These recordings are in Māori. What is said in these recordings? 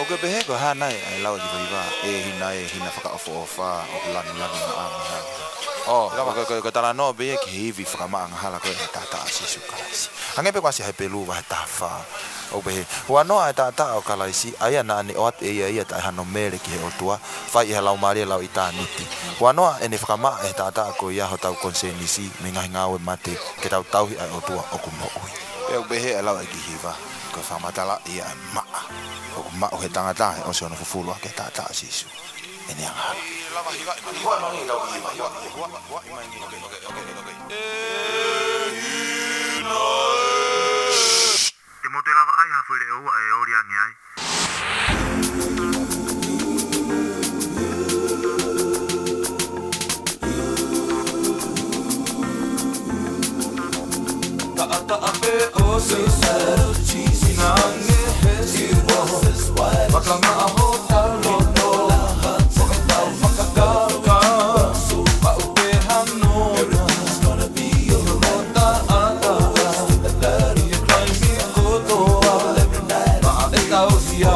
ke behe ko ha nai ai lau di ba hina faka ofa o lan ma ko tala no be ke hivi faka ma hala ko tata asisu kalasi ange pe kwasi hai pelu wa tafa o be wa no ai tata o kalasi ai na ni ot ia ta hano mere ke o tua fai lau mari lau itaniti wa no ene faka ma tata ko ia ho tau konsenisi minga ngawe mate ke tau ai o tua o kumo ui pe o behe lau ai ki hiva ko fa matala ia ma o he tangata o se ona fufulu ke tata asisu ene anga lava hiva mangi lau hiva te mo te lava ai ha fule o ai ori angi ai ta ape o se cheesy nange baka maaho talo no pakatao makakaka paupehang no everything's gonna be alright taata you climb me kotoa maaketao siya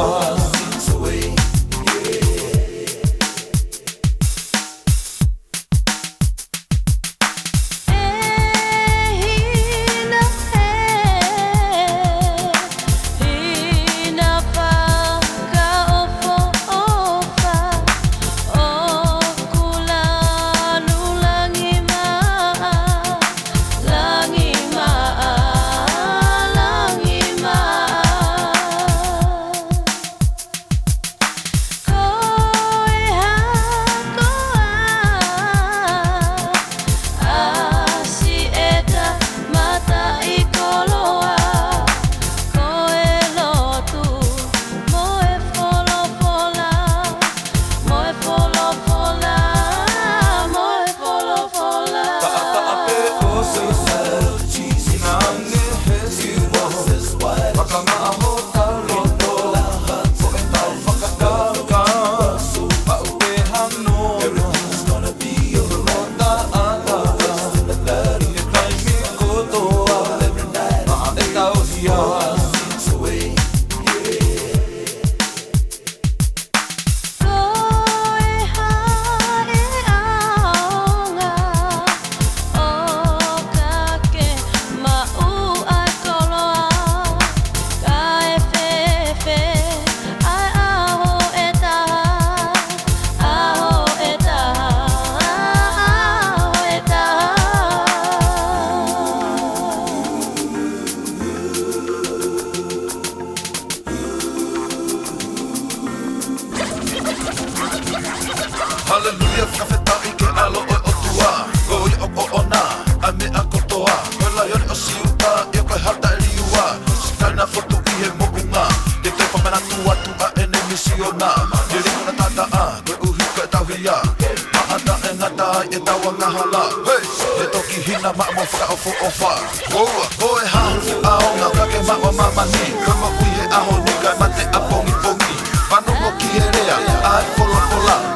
Hallelujah, kafeta ike alo o tua Go o ona, ame a kotoa Kola yone o siuta, ia koe hata liua Sikana fotu ihe mounga Te te whamana tua ene misiona Te ringo na tataa, koe uhika e tauhia Maata e ngata e taua ngahala He toki hina maa mo whaka ofo ofa Koe hahu aonga, kake maa mamani Koe mo uihe aho ni kai mate a pongi Whanongo ki he rea, ai pola pola